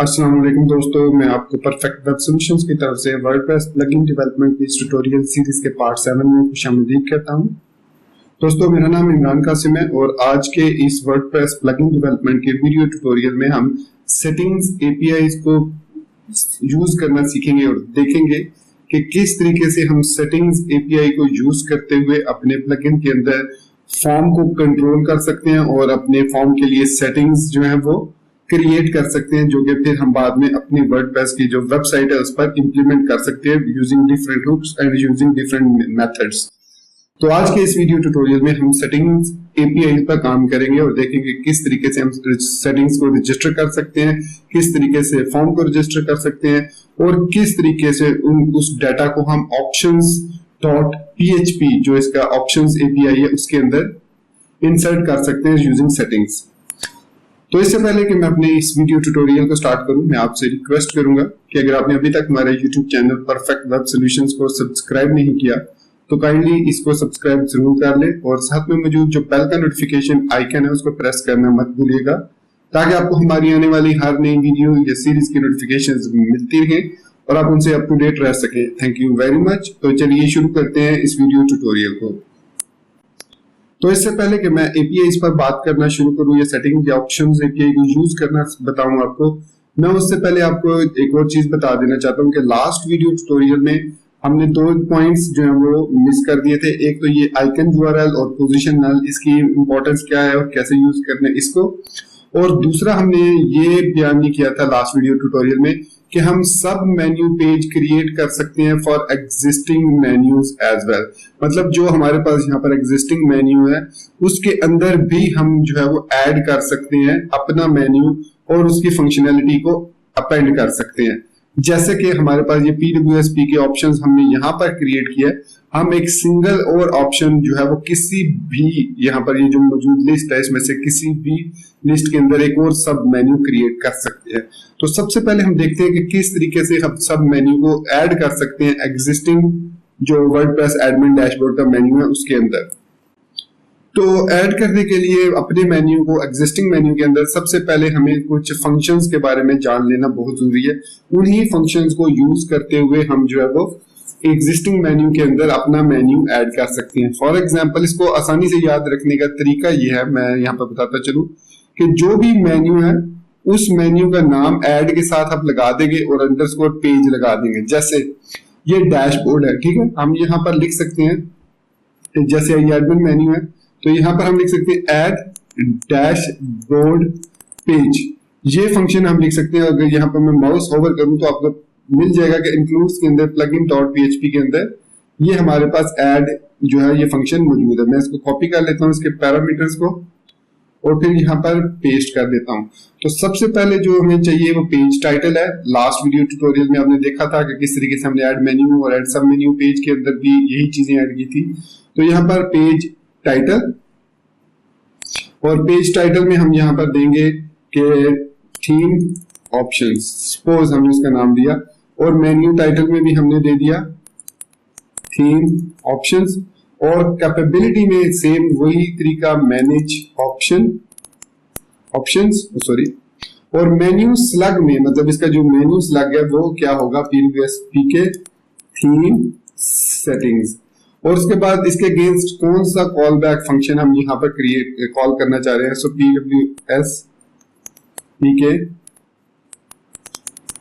अस्सलाम वालेकुम दोस्तों, मैं आपको परफेक्ट वेब सॉल्यूशंस की तरफ से वर्डप्रेस प्लगइन डेवलपमेंट की इस ट्यूटोरियल सीरीज के पार्ट 7 में खुशामदीद कहता हूं। दोस्तों, मेरा नाम इमरान कासिम है और आज के इस वर्डप्रेस प्लगइन डेवलपमेंट के वीडियो ट्यूटोरियल में हम सेटिंग्स एपीआईज को यूज करना सीखेंगे और देखेंगे कि किस तरीके से हम सेटिंग्स एपीआई को यूज करते हुए अपने प्लगइन के अंदर फॉर्म को कंट्रोल कर सकते हैं और अपने फॉर्म के लिए सेटिंग्स जो है वो क्रिएट कर सकते हैं, जो कि फिर हम बाद में अपनी वर्डप्रेस की जो वेबसाइट है उस पर इंप्लीमेंट कर सकते हैं using different hooks and using different methods. तो आज के इस वीडियो ट्यूटोरियल में हम सेटिंग्स एपीआई पर काम करेंगे और देखेंगे किस तरीके से हम सेटिंग्स को रजिस्टर कर सकते हैं, किस तरीके से फॉर्म को रजिस्टर कर सकते हैं और किस तरीके से उस डाटा को हम options.php जो इसका ऑप्शंस एपीआई है उसके अंदर इंसर्ट कर सकते हैं यूजिंग सेटिंग्स। तो इससे पहले कि मैं अपने इस वीडियो ट्यूटोरियल को स्टार्ट करूं, मैं आपसे रिक्वेस्ट करूंगा कि अगर आपने अभी तक हमारे YouTube channel perfect web solutions को सब्सक्राइब नहीं किया तो काइंडली इसको सब्सक्राइब जरूर कर ले और साथ में मौजूद जो बेल का नोटिफिकेशन आइकन है उसको प्रेस करना मत भूलिएगा, ताकि आपको हमारी आने वाली हर नई वीडियो या सीरीज की नोटिफिकेशंस मिलती रहे और आप उनसे अप टू डेट रह सके। Thank you very much. तो चलिए शुरू करते हैं इस वीडियो ट्यूटोरियल को। तो इससे पहले कि मैं एपीआईज पर बात करना शुरू करूं या सेटिंग या ऑप्शंस एपीआई को यूज करना बताऊं आपको, मैं उससे पहले आपको एक और चीज बता देना चाहता हूं कि लास्ट वीडियो ट्यूटोरियल में हमने दो पॉइंट्स जो है वो मिस कर दिए थे। एक तो ये आइकन यूआरएल और पोजीशन नल, इसकी इंपॉर्टेंस क्या है और कैसे यूज करना है इसको, और दूसरा हमने ये बयान नहीं किया था लास्ट वीडियो ट्यूटोरियल में कि हम सब मेन्यू पेज क्रिएट कर सकते हैं for existing menus as well. मतलब जो हमारे पास यहाँ पर एग्जिस्टिंग मेन्यू है उसके अंदर भी हम जो है वो ऐड कर सकते हैं अपना मेन्यू और उसकी फंक्शनैलिटी को अपेंड कर सकते हैं। जैसे कि हमारे पास ये पीडब्ल्यूएसपी के ऑप्शंस हमने यहाँ पर क्रिएट किया है, हम एक सिंगल और ऑप्शन जो है वो किसी भी यहाँ पर ये जो मौजूद लिस्ट है इसमें से किसी भी लिस्ट के अंदर एक और सब मेन्यू क्रिएट कर सकते हैं। तो सबसे पहले हम देखते हैं कि किस तरीके से हम सब मेन्यू को ऐड कर सकते हैं एग्जिस्टिंग जो वर्डप्रेस एडमिन डैशबोर्ड का मेन्यू है उसके अंदर। तो ऐड करने के लिए अपने मेन्यू को एग्जिस्टिंग मेन्यू के अंदर सबसे पहले हमें कुछ फंक्शंस के बारे में जान लेना बहुत जरूरी है। उन्हीं फंक्शंस को यूज करते हुए हम जो है वो एग्जिस्टिंग मेन्यू के अंदर अपना मेन्यू ऐड कर सकते हैं। फॉर एग्जांपल, इसको आसानी से याद रखने का तरीका ये है, मैं यहाँ पर बताता चलूं कि जो भी मेन्यू है उस मेन्यू का नाम ऐड के साथ आप लगा देंगे और अंडरस्कोर पेज लगा देंगे। जैसे ये डैशबोर्ड है, ठीक है, हम यहाँ पर लिख सकते हैं, जैसे ये एडमिन मेन्यू है तो यहाँ पर हम लिख सकते हैं ऐड डैशबोर्ड पेज। ये फंक्शन हम लिख सकते हैं। अगर यहाँ पर मैं माउस होवर करूं तो आपको मिल जाएगा कि इंक्लूड्स के अंदर plugin.php के अंदर ये हमारे पास ऐड जो है ये फंक्शन मौजूद है। मैं इसको कॉपी कर लेता हूँ इसके पैरामीटर्स को और फिर यहाँ पर पेस्ट कर देता हूँ। तो सबसे पहले जो हमें चाहिए वो पेज टाइटल है। लास्ट वीडियो ट्यूटोरियल में हमने देखा था कि किस तरीके से हमने ऐड मेन्यू और ऐड सब मेन्यू पेज के अंदर भी यही चीजें ऐड की थी। तो यहाँ पर पेज टाइटल, और पेज टाइटल में हम यहाँ पर देंगे कि थीम ऑप्शंस, सपोज हमने इसका नाम दिया, और मेन्यू टाइटल में भी हमने दे दिया थीम ऑप्शंस, और कैपेबिलिटी में सेम वही तरीका मैनेज ऑप्शंस सॉरी, और मेन्यू स्लग में मतलब इसका जो मेन्यू स्लग है वो क्या होगा, पीडब्ल्यूएसपी के थीम सेटिंग्स। और उसके बाद इसके अगेंस्ट कौन सा कॉल बैक फंक्शन हम यहाँ पर कॉल करना चाह रहे हैं। सो पीडब्ल्यूएसपी के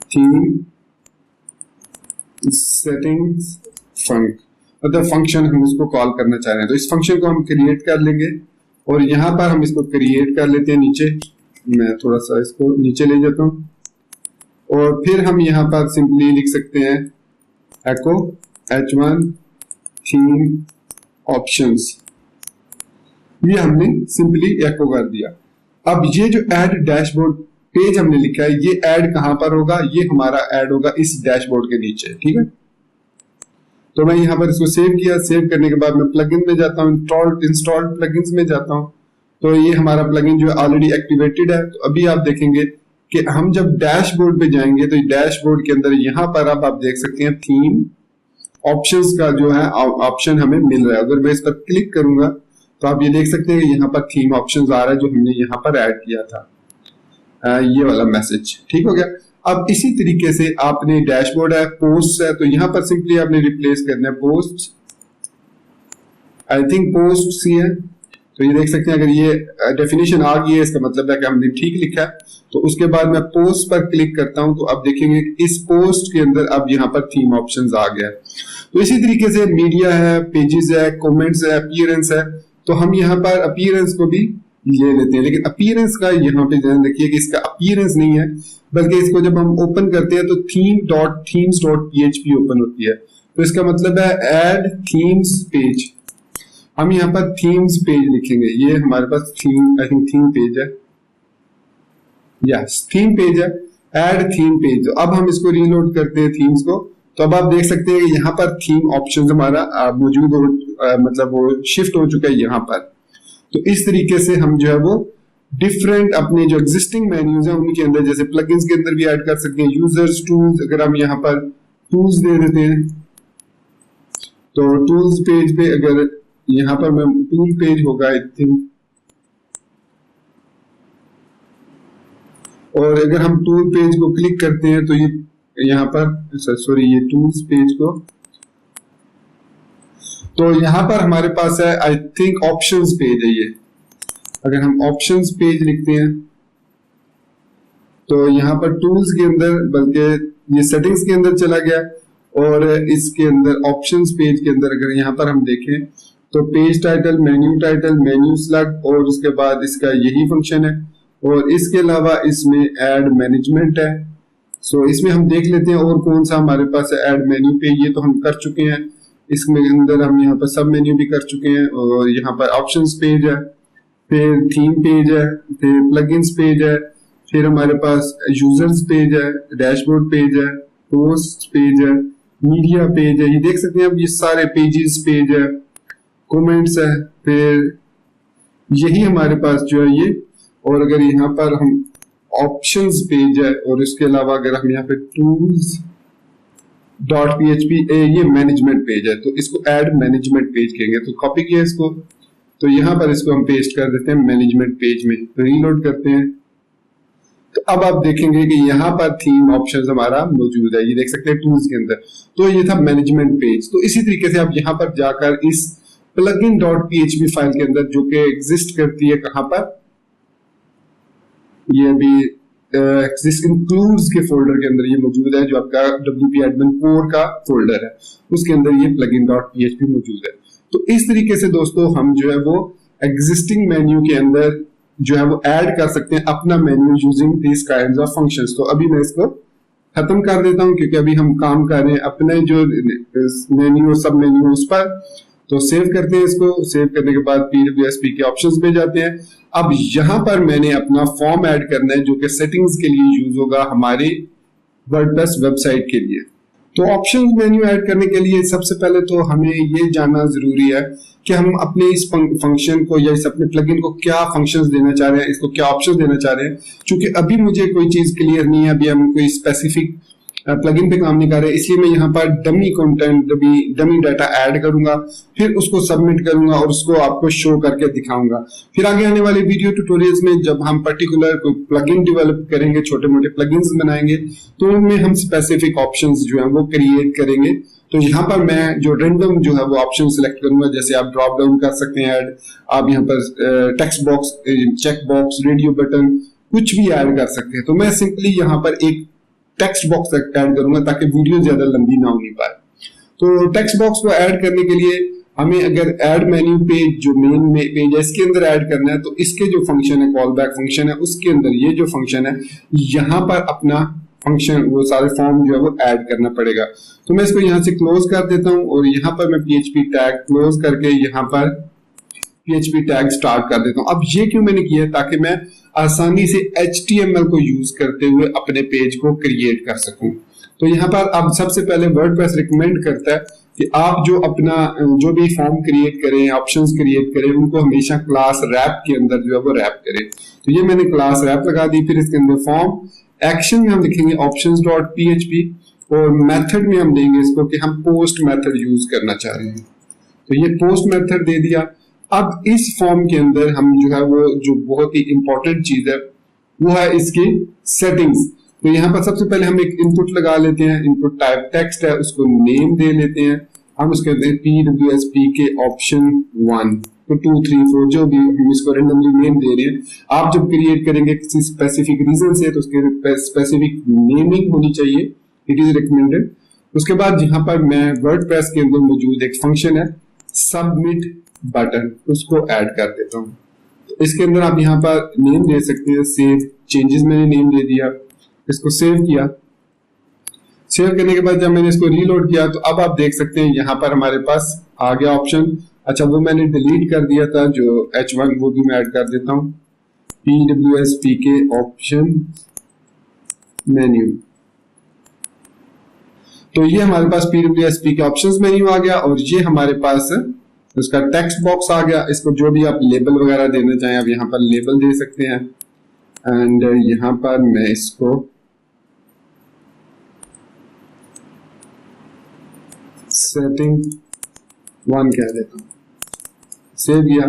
थीम सेटिंग्स फंक, मतलब फंक्शन हम इसको कॉल करना चाह रहे हैं। तो इस फंक्शन को हम क्रिएट कर लेंगे और यहाँ पर हम इसको क्रिएट कर लेते हैं नीचे। मैं थोड़ा सा इसको नीचे ले जाता हूँ और फिर हम यहाँ पर सिंपली लिख सकते हैं एको h1 थीम ऑप्शंस। ये हमने सिंपली एको कर दिया। अब ये जो ऐड डैशबोर्ड पेज हमने लिखा है ये ऐड कहां पर होगा, ये हमारा ऐड होगा इस डैशबोर्ड के नीचे, ठीक है। तो मैं यहाँ पर इसको सेव किया। सेव करने के बाद मैं प्लगइन में जाता हूँ, इंस्टॉल प्लगइन्स में जाता हूँ। तो ये हमारा प्लगइन जो है ऑलरेडी एक्टिवेटेड है। तो अभी आप देखेंगे कि हम जब डैशबोर्ड पे जाएंगे तो डैशबोर्ड के अंदर यहाँ पर अब आप देख सकते हैं थीम ऑप्शंस का जो है ऑप्शन हमें मिल रहा है। अगर मैं इस पर क्लिक करूंगा तो आप ये देख सकते हैं कि यहाँ पर थीम ऑप्शंस आ रहा है जो हमने यहाँ पर ऐड किया था, ये वाला मैसेज, ठीक हो गया। अब इसी तरीके से आपने डैशबोर्ड है, पोस्ट है, तो यहाँ पर सिंपली आपने रिप्लेस करना है पोस्ट, आई थिंक पोस्ट सी है, तो ये देख सकते हैं अगर ये डेफिनेशन आ गई है इसका मतलब है कि हमने ठीक लिखा है। तो उसके बाद मैं पोस्ट पर क्लिक करता हूं तो अब देखेंगे इस पोस्ट के अंदर अब यहाँ पर थीम ऑप्शंस आ गया है। तो इसी तरीके से मीडिया है, पेजेस है, कमेंट्स है, अपीयरेंस है, तो हम यहाँ पर अपीयरेंस को भी ले लेते हैं, लेकिन अपीयरेंस का यहाँ पे ध्यान रखिए कि इसका अपीयरेंस नहीं है, बल्कि इसको जब हम ओपन करते हैं तो theme.themes.php ओपन होती है। तो इसका मतलब है ऐड थीम्स पेज। हम यहाँ पर थीम्स पेज लिखेंगे, ये हमारे पास theme, I think theme page है, यस थीम पेज है, ऐड थीम पेज। तो अब हम इसको रीलोड करते हैं थीम्स को, तो अब आप देख सकते हैं कि यहाँ पर थीम ऑप्शन हमारा मौजूद हो, मतलब वो शिफ्ट हो चुका है यहाँ पर। तो इस तरीके से हम जो है वो डिफरेंट अपने जो एग्जिस्टिंग मेन्यूज हैं उनके अंदर, जैसे प्लगइन्स के अंदर भी ऐड कर सकते हैं, यूजर्स टूल्स, अगर हम यहाँ पर टूल्स दे देते हैं तो टूल्स पेज पे, अगर यहाँ पर मैं टूल पेज होगा आई थिंक, और अगर हम टूल पेज को क्लिक करते हैं तो ये यहाँ पर सॉरी ये टूल्स पेज को, तो यहाँ पर हमारे पास है आई थिंक ऑप्शंस पेज है ये। अगर हम ऑप्शंस पेज लिखते हैं तो यहाँ पर टूल्स के अंदर, बल्कि ये सेटिंग्स के अंदर चला गया, और इसके अंदर ऑप्शंस पेज के अंदर अगर यहाँ पर हम देखें तो पेज टाइटल, मेन्यू सेलेक्ट, और उसके बाद इसका यही फंक्शन है, और इसके अलावा इसमें ऐड मैनेजमेंट है। सो इसमें हम देख लेते हैं और कौन सा हमारे पास है ऐड मेन्यू पे, ये तो हम कर चुके हैं, इसमें अंदर हम यहाँ पर सब मेन्यू भी कर चुके हैं, और यहाँ पर ऑप्शंस पेज है, फिर थीम पेज है, फिर प्लगइन्स पेज है, फिर हमारे पास यूजर्स पेज है, डैशबोर्ड पेज है, पोस्ट पेज है, मीडिया पेज है, ये देख सकते हैं अब ये सारे पेजेस पेज है, कमेंट्स है, फिर यही हमारे पास जो है ये, और अगर यहाँ पर हम ऑप्शंस पेज है, और इसके अलावा अगर हम यहाँ पे टूल्स .php ये मैनेजमेंट पेज है, तो इसको ऐड मैनेजमेंट पेज कहेंगे। तो कॉपी किया इसको, तो यहाँ पर इसको हम पेस्ट कर देते हैं मैनेजमेंट पेज में, तो रीलोड करते हैं। तो अब आप देखेंगे कि यहाँ पर थीम ऑप्शंस हमारा मौजूद है, ये देख सकते हैं टूल्स के अंदर, तो ये था मैनेजमेंट पेज। तो इसी तरीके से आप यहाँ पर जाकर इस plugin.php फाइल के अंदर, जो कि एग्जिस्ट करती है कहां पर, ये अभी एग्जिस्ट इंक्लूड्स के फोल्डर के अंदर ये मौजूद है, जो आपका WP admin core का फोल्डर है, उसके अंदर ये plugin.php मौजूद है। तो इस तरीके से दोस्तों हम जो है वो एग्जिस्टिंग मेन्यू के अंदर जो है वो ऐड कर सकते हैं अपना menu using this kinds of functions. तो अभी मैं इसको खत्म कर देता हूं, क्योंकि अभी हम काम कर रहे हैं अपने जो मेन्यू और सब मेन्यू उस पर। तो सेव करते हैं इसको, सेव करने के बाद PWSP के ऑप्शंस पे जाते हैं। अब यहां पर मैंने अपना फॉर्म ऐड करना है, जो कि सेटिंग्स के लिए यूज होगा हमारी वर्डप्रेस वेबसाइट के लिए। तो ऑप्शंस मेन्यू ऐड करने के लिए सबसे पहले तो हमें ये जानना जरूरी है कि हम अपने इस फंक्शन को या इस अपने प्लगइन को क्या फंक्शंस देना चाह रहे हैं, इसको क्या ऑप्शंस देना चाह रहे हैं। क्योंकि अभी मुझे कोई चीज क्लियर नहीं है, अभी हम कोई स्पेसिफिक प्लगइन पे काम नहीं कर रहे, इसलिए मैं यहाँ पर dummy content, dummy data add करूंगा, फिर उसको सबमिट करूंगा और उसको आपको शो करके दिखाऊंगा। फिर आगे आने वाले वीडियो ट्यूटोरियल्स में जब हम पर्टिकुलर कोई प्लगइन डेवलप करेंगे, छोटे मोटे प्लगइन्स बनाएंगे, तो उनमें हम स्पेसिफिक ऑप्शंस जो है वो क्रिएट करेंगे। तो यहाँ पर मैं जो रेंडम जो है वो ऑप्शन सिलेक्ट करूंगा, जैसे आप ड्रॉप डाउन कर सकते हैं ऐड, आप यहाँ पर text box, check box, radio button, कुछ भी ऐड कर सकते हैं। तो मैं सिंपली यहाँ पर एक टेक्स्ट बॉक्स ऐड करूंगा ताकि वीडियो ज्यादा लंबी ना होनी पाए। तो टेक्स्ट बॉक्स को ऐड करने के लिए हमें अगर ऐड मेन्यू पेज, जो मेन पेज है, इसके अंदर ऐड करना है, तो इसके जो फंक्शन है, कॉल बैक फंक्शन है, उसके अंदर ये जो फंक्शन है, यहाँ पर अपना फंक्शन, वो सारे फॉर्म जो है वो ऐड करना पड़ेगा। तो मैं इसको यहाँ से क्लोज कर देता हूँ, और यहाँ पर मैं PHP टैग क्लोज करके यहाँ पर PHP टैग स्टार्ट कर देता हूँ। अब ये क्यों मैंने किया है, ताकि मैं आसानी से HTML को यूज करते हुए अपने पेज को क्रिएट कर सकूं। तो यहाँ पर अब सबसे पहले वर्डप्रेस रिकमेंड करता है कि आप जो अपना जो भी फॉर्म क्रिएट करें, ऑप्शंस क्रिएट करें, उनको हमेशा क्लास रैप के अंदर जो है वो रैप करें। तो ये मैंने क्लास रैप लगा दी। फिर इसके अंदर फॉर्म एक्शन में हम लिखेंगे options.php, और मेथड में हम देंगे इसको कि हम पोस्ट मेथड यूज करना चाह रहे हैं। तो ये पोस्ट मेथड दे दिया। अब इस फॉर्म के अंदर हम जो है वो जो बहुत ही इंपॉर्टेंट चीज है वो है इसकी सेटिंग्स। तो यहाँ पर सबसे पहले हम एक इनपुट लगा लेते हैं, इनपुट टाइप टेक्स्ट है, उसको नेम दे लेते हैं हम, उसके PWSPK ऑप्शन 1 तो 2 3 4 जो भी हम इसको रेंडमली नेम दे रहे हैं। आप जब क्रिएट करेंगे किसी स्पेसिफिक रीजन से तो उसके स्पेसिफिक नेमिंग होनी चाहिए, इट इज रिकमेंडेड। उसके बाद यहाँ पर मैं वर्डप्रेस के अंदर मौजूद एक फंक्शन है सबमिट बटन, उसको ऐड कर देता हूँ। तो इसके अंदर आप यहाँ पर नेम दे सकते हैं, सेव चेंजेस मैंने नेम दे दिया, इसको सेव किया। सेव करने के बाद जब मैंने इसको रीलोड किया तो अब आप देख सकते हैं यहाँ पर हमारे पास आ गया ऑप्शन। अच्छा वो मैंने डिलीट कर दिया था जो H1, वो भी मैं ऐड कर देता हूँ, PWSPK ऑप्शन मेन्यू। तो ये हमारे पास PWSPK ऑप्शंस मेन्यू आ गया और ये हमारे पास उसका टेक्स्ट बॉक्स आ गया। इसको जो भी आप लेबल वगैरह देना चाहें आप यहाँ पर लेबल दे सकते हैं। एंड यहाँ पर मैं इसको सेटिंग 1 कह देता हूँ, सेव किया।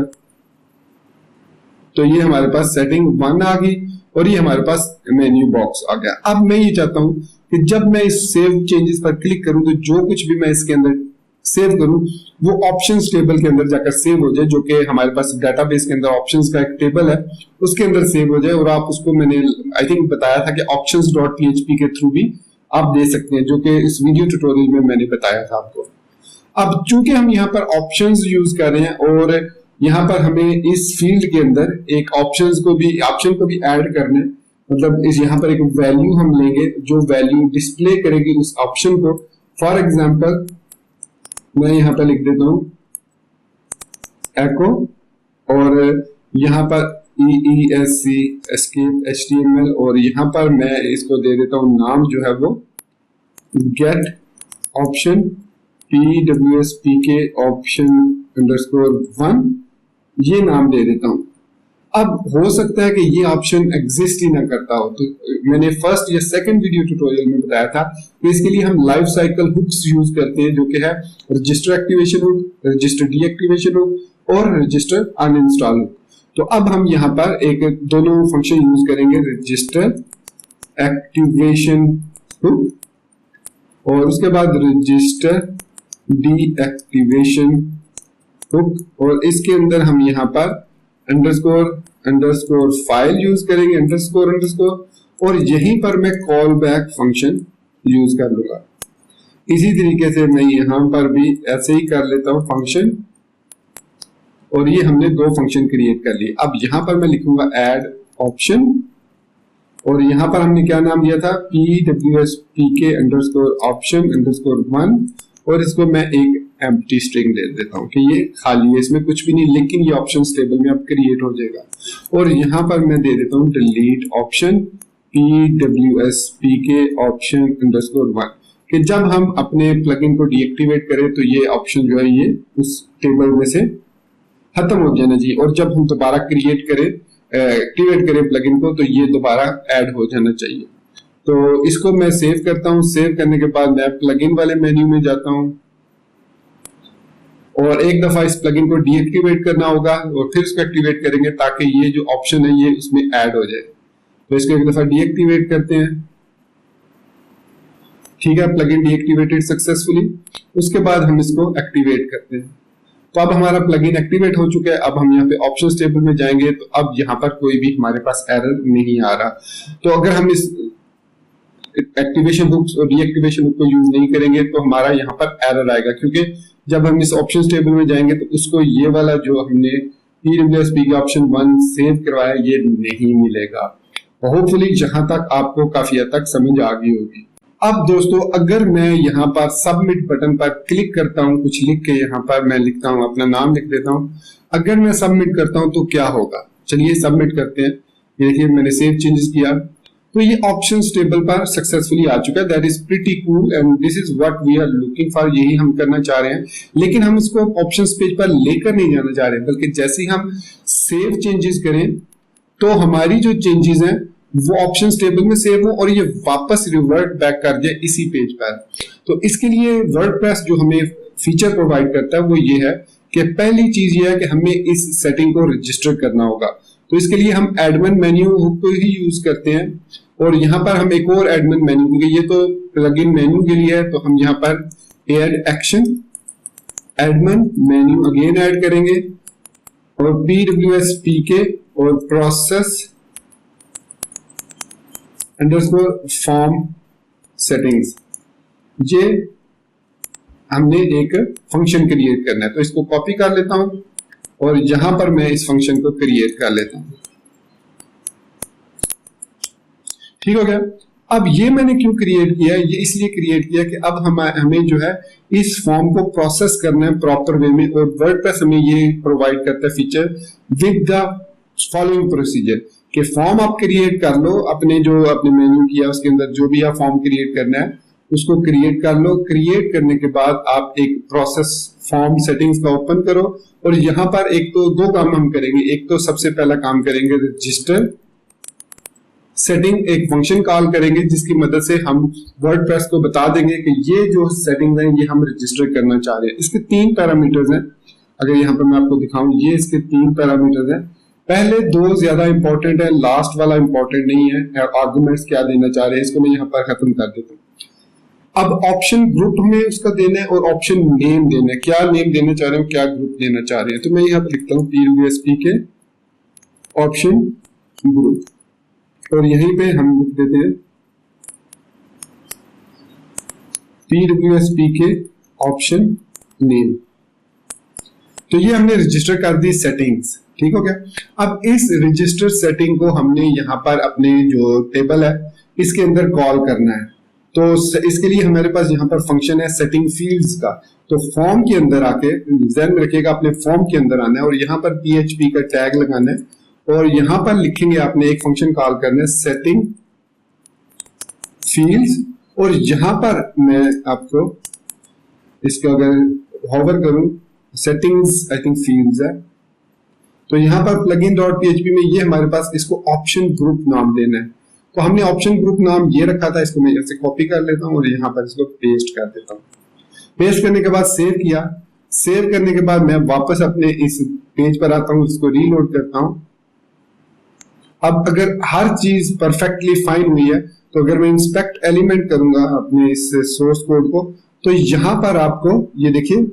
तो ये हमारे पास सेटिंग 1 आ गई और ये हमारे पास मेन्यू बॉक्स आ गया। अब मैं ये चाहता हूं कि जब मैं इस सेव चेंजेस पर क्लिक करूं तो जो कुछ भी मैं इसके अंदर सेव करूं वो ऑप्शंस टेबल के अंदर जाकर सेव हो जाए, जो कि हमारे पास डेटाबेस के अंदर ऑप्शंस का एक टेबल है उसके अंदर सेव हो जाए। और आप उसको मैंने आई थिंक बताया था कि options.php के थ्रू भी आप दे सकते हैं, जो कि इस वीडियो ट्यूटोरियल में मैंने बताया था आपको। अब चूंकि हम यहाँ पर ऑप्शंस यूज कर रहे हैं और यहाँ पर हमें इस फील्ड के अंदर एक ऑप्शन को भी ऐड करना है, मतलब इस यहाँ पर एक वैल्यू हम लेंगे जो वैल्यू डिस्प्ले करेगी उस ऑप्शन को। फॉर एग्जांपल मैं यहाँ पर लिख देता हूँ एको और यहाँ पर EESC escape HTML और यहाँ पर मैं इसको दे देता हूँ नाम जो है वो get option PWSPK ऑप्शन _1 ये नाम दे देता हूँ। अब हो सकता है कि ये ऑप्शन एग्जिस्ट ही ना करता हो, तो मैंने फर्स्ट या सेकंड वीडियो ट्यूटोरियल में बताया था कि इसके लिए हम लाइफ साइकिल हुक्स यूज करते हैं, जो कि है register activation hook, register deactivation hook और रजिस्टर अनइंस्टॉल हुक। तो अब हम यहाँ पर दोनों फंक्शन यूज करेंगे, रजिस्टर एक्टिवेशन हुक और उसके बाद रजिस्टर डीएक्टिवेशन हुक, और इसके अंदर हम यहाँ पर अंडरस्कोर फाइल यूज करेंगे अंडरस्कोर, और यहीं पर मैं कॉल बैक फंक्शन यूज कर लूंगा। इसी तरीके से मैं यहाँ पर भी ऐसे ही कर लेता हूँ फंक्शन, और ये हमने दो फंक्शन क्रिएट कर लिए। अब यहाँ पर मैं लिखूंगा ऐड ऑप्शन और यहाँ पर हमने क्या नाम दिया था PWSPK ऑप्शन _1 और इसको मैं एक एम्प्टी स्ट्रिंग दे देता हूँ कि ये खाली है, इसमें कुछ भी नहीं, लेकिन ये ऑप्शंस टेबल में अब क्रिएट हो जाएगा। और यहाँ पर मैं दे देता हूँ डिलीट ऑप्शन PWSPK ऑप्शन _1 कि जब हम अपने प्लगइन को डीएक्टिवेट करें तो ये ऑप्शन जो है ये उस टेबल में से खत्म हो जाना चाहिए, और जब हम दोबारा क्रिएट करें एक्टिवेट करें प्लगइन को तो ये दोबारा ऐड हो जाना चाहिए। तो इसको मैं सेव करता हूँ। सेव करने के बाद मैं प्लगइन वाले मेन्यू में जाता हूँ और एक दफा इस प्लगइन को डीएक्टिवेट करना होगा और फिर इसको एक्टिवेट करेंगे ताकि ये जो ऑप्शन है ये उसमें ऐड हो जाए। तो इसको एक दफा डीएक्टिवेट करते हैं, ठीक है, प्लगइन डीएक्टिवेटेड सक्सेसफुली। उसके बाद हम इसको एक्टिवेट करते हैं। तो अब हमारा प्लगइन एक्टिवेट हो चुका है। अब हम यहाँ पे ऑप्शंस टेबल में जाएंगे तो अब यहाँ पर कोई भी हमारे पास एरर नहीं आ रहा। तो अगर हम इस एक्टिवेशन हुक्स और डीएक्टिवेशन हुक को यूज नहीं करेंगे तो हमारा यहाँ पर एरर आएगा, क्योंकि जब हम इस ऑप्शंस टेबल में जाएंगे तो उसको ये वाला जो हमने PWSPK ऑप्शन 1 सेव करवाया ये नहीं मिलेगा। होपफुली जहां तक आपको काफी हद तक समझ आ गई होगी। अब दोस्तों अगर मैं यहाँ पर सबमिट बटन पर क्लिक करता हूँ, कुछ लिख के यहाँ पर मैं लिखता हूँ, अपना नाम लिख देता हूँ, अगर मैं सबमिट करता हूँ तो क्या होगा, चलिए सबमिट करते हैं। देखिए मैंने सेव चेंजेस किया तो ये ऑप्शंस टेबल पर सक्सेसफुली आ चुका है। That is pretty cool and this is what we are looking for, यही हम करना चाह रहे हैं। लेकिन हम इसको ऑप्शंस पेज पर लेकर नहीं जाना चाह रहे, बल्कि जैसे ही हम सेव चेंजेस करें तो हमारी जो चेंजेस हैं वो ऑप्शंस टेबल में सेव हो और ये वापस रिवर्ट बैक कर जाए इसी पेज पर। तो इसके लिए वर्डप्रेस जो हमें फीचर प्रोवाइड करता है वो ये है कि पहली चीज ये है कि हमें इस सेटिंग को रजिस्टर करना होगा। तो इसके लिए हम एडमिन मेन्यू हुक को ही यूज करते हैं। और यहाँ पर हम एक और एडमिन मेन्यू, क्योंकि ये तो प्लगइन मेन्यू के लिए है, तो हम यहाँ पर add action admin menu again add करेंगे और pwspk और प्रोसेस अंडरस्कोर फॉर्म सेटिंग्स, ये हमने एक फंक्शन क्रिएट करना है। तो इसको कॉपी कर लेता हूं और यहां पर मैं इस फंक्शन को क्रिएट कर लेता हूं। ठीक हो गया। अब ये मैंने क्यों क्रिएट किया है, ये इसलिए क्रिएट किया कि अब हमें जो है इस फॉर्म को प्रोसेस करना है प्रॉपर वे में, और वर्डप्रेस हमें ये प्रोवाइड करता है feature with the following procedure कि फॉर्म आप क्रिएट कर लो, अपने जो अपने मेन्यू किया उसके अंदर जो भी आप फॉर्म क्रिएट करना है उसको क्रिएट कर लो। क्रिएट करने के बाद आप एक प्रोसेस फॉर्म सेटिंग्स का ओपन करो और यहाँ पर एक तो दो काम हम करेंगे। एक तो सबसे पहला काम करेंगे रजिस्टर सेटिंग, एक फंक्शन कॉल करेंगे जिसकी मदद से हम वर्डप्रेस को बता देंगे कि ये जो सेटिंग्स हैं ये हम रजिस्टर करना चाह रहे हैं। इसके 3 पैरामीटर्स हैं, अगर यहाँ पर मैं आपको दिखाऊं, ये इसके 3 पैरामीटर्स हैं। पहले 2 ज्यादा इंपॉर्टेंट है, लास्ट वाला इंपॉर्टेंट नहीं है। आर्गुमेंट्स क्या देना चाह रहे हैं इसको मैं यहाँ पर खत्म कर देता हूँ। अब ऑप्शन ग्रुप में उसका देना है और ऑप्शन नेम देना है, क्या नेम देना चाह रहे हैं, क्या ग्रुप देना चाह रहे हैं। तो मैं यहाँ पर लिखता हूँ pwspk ऑप्शन ग्रुप और यहीं पे हम लिख देते हैं pwspk ऑप्शन नेम। तो ये हमने रजिस्टर कर दी सेटिंग्स। ठीक हो गया। अब इस रजिस्टर सेटिंग को हमने यहाँ पर अपने जो टेबल है इसके अंदर कॉल करना है। तो इसके लिए हमारे पास यहाँ पर फंक्शन है सेटिंग फील्ड्स का। तो फॉर्म के अंदर आके ध्यान में रखिएगा, अपने फॉर्म के अंदर आना है और यहाँ पर PHP का टैग लगाना है और यहाँ पर लिखेंगे आपने एक फंक्शन कॉल करना है सेटिंग फील्ड्स, और यहाँ पर मैं आपको इसका अगर होवर करूं सेटिंग्स आई थिंक फील्ड्स है, तो यहाँ पर plugin.php में ये हमारे पास इसको ऑप्शन ग्रुप नाम देना है। तो हमने ऑप्शन ग्रुप नाम ये रखा था, इसको मैं ऐसे कॉपी कर लेता हूँ और यहाँ पर इसको पेस्ट कर देता हूँ। पेस्ट करने के बाद सेव किया। सेव करने के बाद मैं वापस अपने इस पेज पर आता हूँ, इसको रीलोड करता हूँ। अब अगर हर चीज परफेक्टली फाइन हुई है तो अगर मैं इंस्पेक्ट एलिमेंट करूंगा अपने इस सोर्स कोड को, तो यहां पर आपको ये देखिए,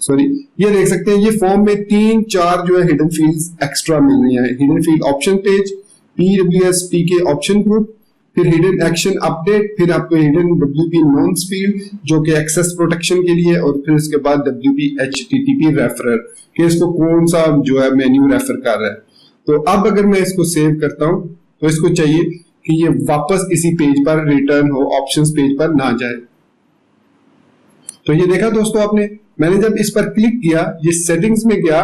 सॉरी, ये देख सकते हैं ये फॉर्म में 3-4 जो है हिडन फील्ड्स एक्स्ट्रा मिल रही है। Hidden field option page, pwspk option group, फिर हिडन एक्शन अपडेट, फिर आपको हिडन wp नॉन्स फील्ड जो कि एक्सेस प्रोटेक्शन के लिए, और फिर उसके बाद wp http रेफरर कि इसको कौन सा जो है मेन्यू रेफर कर रहा है। तो अब अगर मैं इसको सेव करता हूं तो इसको चाहिए कि ये वापस इसी पेज पर रिटर्न हो, ऑप्शंस पेज पर ना जाए। तो ये देखा दोस्तों आपने, मैंने जब इस पर क्लिक किया ये सेटिंग्स में गया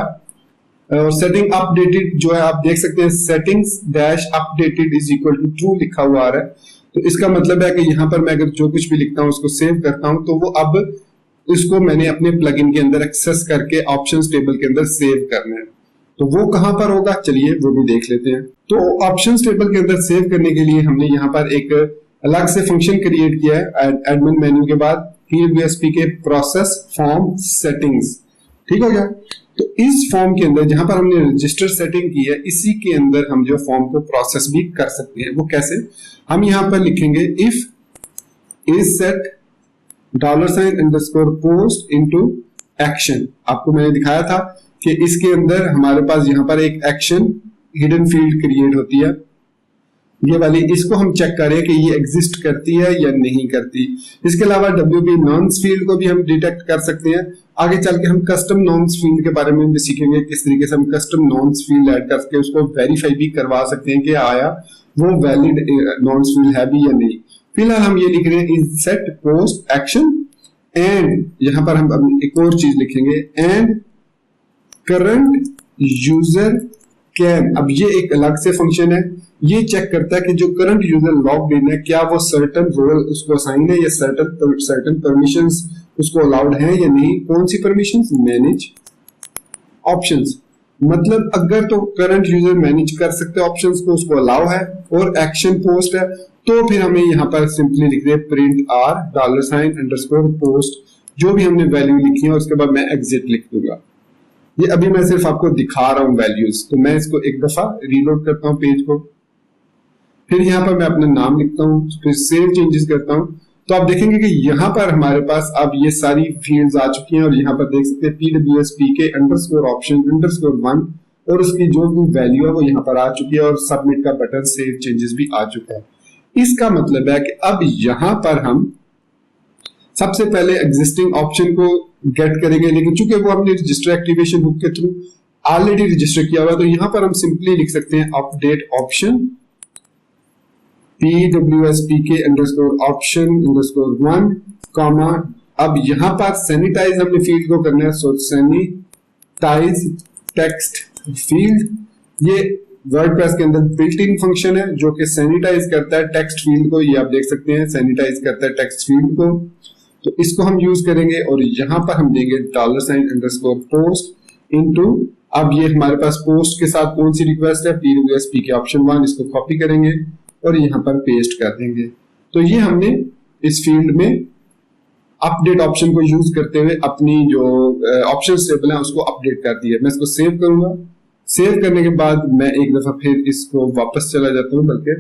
और सेटिंग अपडेटेड जो है आप देख सकते हैं settings dash updated is equal to true लिखा हुआ आ रहा है। तो इसका मतलब है कि यहाँ पर मैं अगर जो कुछ भी लिखता हूँ उसको सेव करता हूँ तो वो अब इसको मैंने अपने प्लगइन के अंदर एक्सेस करके ऑप्शंस टेबल के अंदर सेव करना है। तो वो कहां पर होगा, चलिए वो भी देख लेते हैं। तो ऑप्शंस टेबल के अंदर सेव करने के लिए हमने यहाँ पर एक अलग से फंक्शन क्रिएट किया है एडमिन मेन्यू के बाद pwspk प्रोसेस फॉर्म सेटिंग्स। ठीक हो गया। तो इस फॉर्म के अंदर जहां पर हमने रजिस्टर सेटिंग की है इसी के अंदर हम जो फॉर्म को प्रोसेस भी कर सकते हैं। वो कैसे, हम यहां पर लिखेंगे if is set $_post into action. आपको मैंने दिखाया था कि इसके अंदर हमारे पास यहाँ पर एक एक्शन हिडन फील्ड क्रिएट होती है, ये वाली, इसको हम चेक करें कि ये एग्जिस्ट करती है या नहीं करती। इसके अलावा wp नॉन्स फील्ड को भी हम डिटेक्ट कर सकते हैं। आगे चल के हम कस्टम नॉन्स फील्ड के बारे में भी सीखेंगे, किस तरीके से हम कस्टम नॉन्स फील्ड ऐड करके उसको वेरीफाई भी करवा सकते हैं कि आया वो वैलिड नॉन्स फील्ड है भी या नहीं। फिलहाल हम ये लिख रहे हैं is set post action and यहाँ पर हम एक और चीज लिखेंगे एंड करंट यूजर कैन। अब ये एक अलग से फंक्शन है, ये चेक करता है कि जो करंट यूजर लॉग्ड इन है क्या वो सर्टेन रोल उसको असाइन है या सर्टेन परमिशंस उसको अलाउड है या नहीं। कौन सी परमिशंस, मैनेज ऑप्शंस, मतलब अगर तो करंट यूजर मैनेज कर सकते ऑप्शंस को, उसको अलाउ है, और एक्शन पोस्ट है तो फिर हमें यहाँ पर सिंपली लिख दे प्रिंट $_ पोस्ट, जो भी हमने वैल्यू लिखी है उसके बाद मैं एग्जिट लिख दूंगा। ये अभी मैं सिर्फ आपको दिखा रहा हूं वैल्यूज। तो मैं इसको एक दफा रीलोड करता हूं पेज को, फिर यहाँ पर मैं अपना नाम लिखता हूँ, फिर सेव चेंजेस करता हूँ। तो आप देखेंगे कि यहाँ पर हमारे पास अब ये सारी फील्ड्स आ चुकी हैं और यहाँ पर देख सकते हैं PWS PK underscore option underscore 1 और उसकी जो भी वैल्यू है वो यहाँ पर आ चुकी है और सबमिट का बटन सेव चेंजेस भी आ चुका है। इसका मतलब है कि अब यहाँ पर हम सबसे पहले एग्जिस्टिंग ऑप्शन को गेट करेंगे, लेकिन चूंकि वो हमने रजिस्टर एक्टिवेशन बुक के थ्रू ऑलरेडी रजिस्टर किया हुआ, तो यहाँ पर हम सिंपली लिख सकते हैं update option PWS PK underscore option underscore 1 comma, अब यहाँ पर सैनिटाइज हमने फील्ड को करना है, सो सैनिटाइज टेक्स्ट फील्ड। ये वर्डप्रेस के अंदर बिल्ट इन फंक्शन है जो कि सैनिटाइज करता है टेक्स्ट फील्ड को, ये आप देख सकते हैं सैनिटाइज करता है टेक्स्ट फील्ड को। तो इसको हम यूज करेंगे और यहाँ पर हम देंगे $अंडरस्कोर पोस्ट इनटू, अब ये हमारे पास पोस्ट के साथ कौन सी रिक्वेस्ट है, PWS PK ऑप्शन 1, इसको कॉपी करेंगे और यहाँ पर पेस्ट कर देंगे। तो ये हमने इस फील्ड में अपडेट ऑप्शन को यूज करते हुए अपनी जो ऑप्शन टेबल है उसको अपडेट कर दिया। मैं इसको सेव करूंगा, सेव करने के बाद मैं एक दफा फिर इसको वापस चला जाता हूँ बल्कि,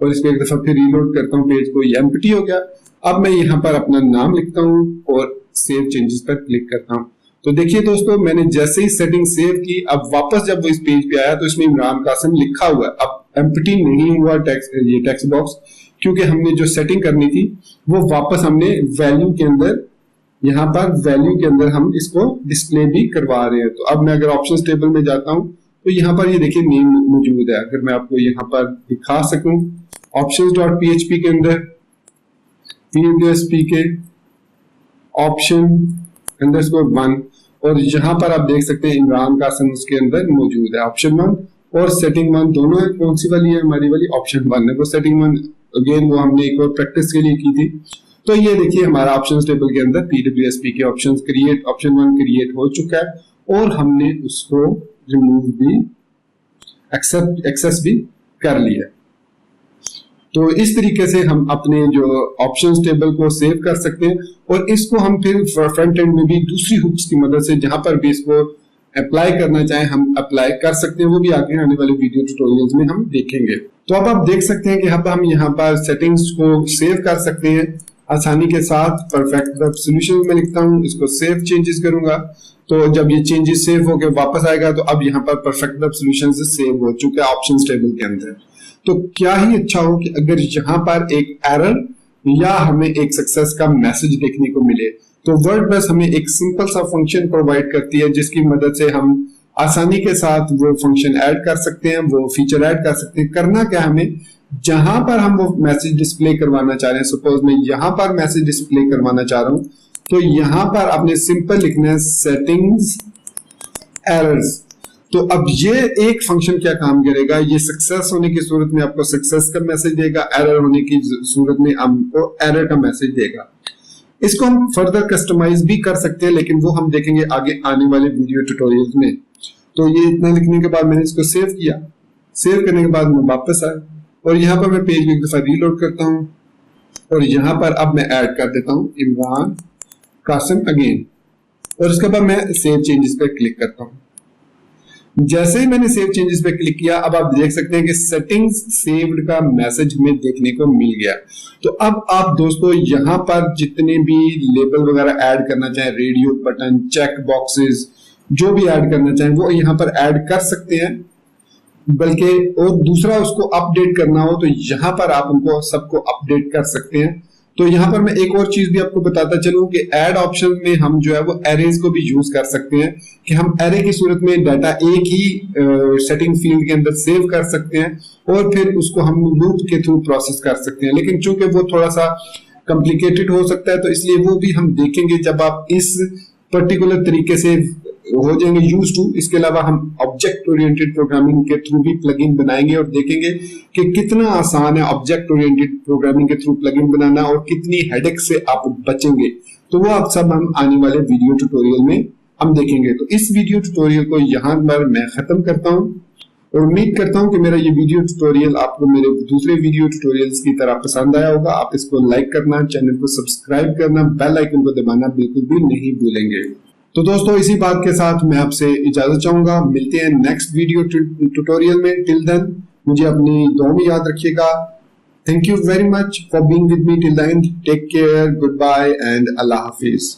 और इसको एक दफा फिर रीलोड करता हूँ पेज को, ये एम्प्टी हो गया। अब मैं यहाँ पर अपना नाम लिखता हूँ और सेव चेंजेस पर क्लिक करता हूँ। तो देखिए दोस्तों, मैंने जैसे ही सेटिंग सेव की, अब वापस जब वो इस पेज पे आया तो इसमें इमरान कासिम लिखा हुआ है, अब एम्प्टी नहीं हुआ ये टेक्स्ट बॉक्स, क्योंकि हमने जो सेटिंग करनी थी वो वापस हमने वैल्यू के अंदर, यहाँ पर वैल्यू के अंदर हम इसको डिस्प्ले भी करवा रहे हैं। तो अब मैं अगर ऑप्शंस टेबल में जाता हूँ तो यहाँ पर ये देखिए नेम मौजूद है। अगर मैं आपको यहाँ पर दिखा सकूं, options.php के अंदर PWS PK ऑप्शन अंडरस्कोर 1 और यहाँ पर आप देख सकते हैं इमरान कासिम उसके अंदर मौजूद है। ऑप्शन 1 और सेटिंग 1 दोनों है, कौन सी वाली है, हमारी वाली ऑप्शन 1 है। वो सेटिंग 1 अगेन वो हमने एक और प्रैक्टिस के लिए की थी। तो ये देखिए हमारा ऑप्शंस टेबल के अंदर PWS PK options create, option 1 create हो चुका है और हमने उसको रिमूव भी एक्सेस भी कर लिया। तो इस तरीके से हम अपने जो ऑप्शंस टेबल को सेव कर सकते हैं और इसको हम फिर फ्रंट एंड में भी दूसरी हुक्स की मदद से जहां पर भी इसको अप्लाई करना चाहें हम अप्लाई कर सकते हैं। वो भी आगे आने वाले वीडियो ट्यूटोरियल्स में हम देखेंगे। तो अब आप देख सकते हैं कि हम यहाँ पर सेटिंग्स को सेव कर सकते हैं आसानी के साथ। परफेक्ट वेब सॉल्यूशन में लिखता हूँ, इसको सेव चेंजेस करूंगा, तो जब ये चेंजेस सेव होकर वापस आएगा तो अब यहाँ पर परफेक्ट वेब सॉल्यूशन से सेव हो चुका है ऑप्शंस टेबल के अंदर। तो क्या ही अच्छा हो कि अगर यहाँ पर एक एरर या हमें एक सक्सेस का मैसेज देखने को मिले, तो वर्डप्रेस हमें एक सिंपल सा फंक्शन प्रोवाइड करती है जिसकी मदद से हम आसानी के साथ वो फंक्शन ऐड कर सकते हैं, वो फीचर ऐड कर सकते हैं। करना क्या हमें, जहां पर हम वो मैसेज डिस्प्ले करवाना चाह रहे हैं, सपोज मैं यहाँ पर मैसेज डिस्प्ले करवाना चाह रहा हूं, तो यहाँ पर आपने सिंपल लिखना है सेटिंग्स एरर्स। तो अब ये एक फंक्शन क्या काम करेगा, ये सक्सेस होने की सूरत में आपको सक्सेस का मैसेज देगा, एरर होने की सूरत में आपको एरर का मैसेज देगा। इसको हम फर्दर कस्टमाइज भी कर सकते हैं, लेकिन वो हम देखेंगे आगे आने वाले वीडियो ट्यूटोरियल्स में। तो ये इतना लिखने के बाद मैंने इसको सेव किया, सेव करने के बाद मैं वापस आया और यहाँ पर मैं पेज को एक दफा रीलोड करता हूँ और यहाँ पर अब मैं ऐड कर देता हूँ इमरान कासिम अगेन, और उसके बाद मैं सेव चेंजेस पे क्लिक करता हूँ। जैसे ही मैंने सेव चेंजेस पे क्लिक किया, अब आप देख सकते हैं कि सेटिंग्स सेव्ड का मैसेज हमें देखने को मिल गया। तो अब आप दोस्तों यहाँ पर जितने भी लेबल वगैरह ऐड करना चाहें, रेडियो बटन, चेक बॉक्सेस, जो भी ऐड करना चाहें वो यहाँ पर ऐड कर सकते हैं। बल्कि और दूसरा उसको अपडेट करना हो तो यहाँ पर आप उनको सबको अपडेट कर सकते हैं। तो यहाँ पर मैं एक और चीज भी आपको बताता चलूं कि ऐड ऑप्शन में हम जो है वो एरेज को भी यूज कर सकते हैं, कि हम एरे की सूरत में डाटा एक ही सेटिंग फील्ड के अंदर सेव कर सकते हैं और फिर उसको हम लूप के थ्रू प्रोसेस कर सकते हैं। लेकिन चूंकि वो थोड़ा सा कॉम्प्लिकेटेड हो सकता है, तो इसलिए वो भी हम देखेंगे जब आप इस पर्टिकुलर तरीके से हो जाएंगे यूज टू। इसके अलावा हम ऑब्जेक्ट ओरिएंटेड प्रोग्रामिंग के थ्रू भी प्लगइन बनाएंगे और देखेंगे कि कितना आसान है ऑब्जेक्ट ओरिएंटेड प्रोग्रामिंग के थ्रू प्लगइन बनाना और कितनी हेडेक से आप बचेंगे। तो वो आप सब हम आने वाले वीडियो ट्यूटोरियल में हम देखेंगे। तो इस वीडियो ट्यूटोरियल को यहाँ पर मैं खत्म करता हूँ और उम्मीद करता हूँ कि मेरा ये वीडियो ट्यूटोरियल आपको मेरे दूसरे वीडियो ट्यूटोरियल्स की तरह पसंद आया होगा। आप इसको लाइक करना, चैनल को सब्सक्राइब करना, बेल आइकन को दबाना बिल्कुल भी नहीं भूलेंगे। तो दोस्तों इसी बात के साथ मैं आपसे इजाजत चाहूंगा। मिलते हैं नेक्स्ट वीडियो ट्यूटोरियल में। टिल देन मुझे अपनी दुआ में याद रखिएगा। Thank you very much for being with me till the end. Take care, good bye and अल्लाह हाफिज।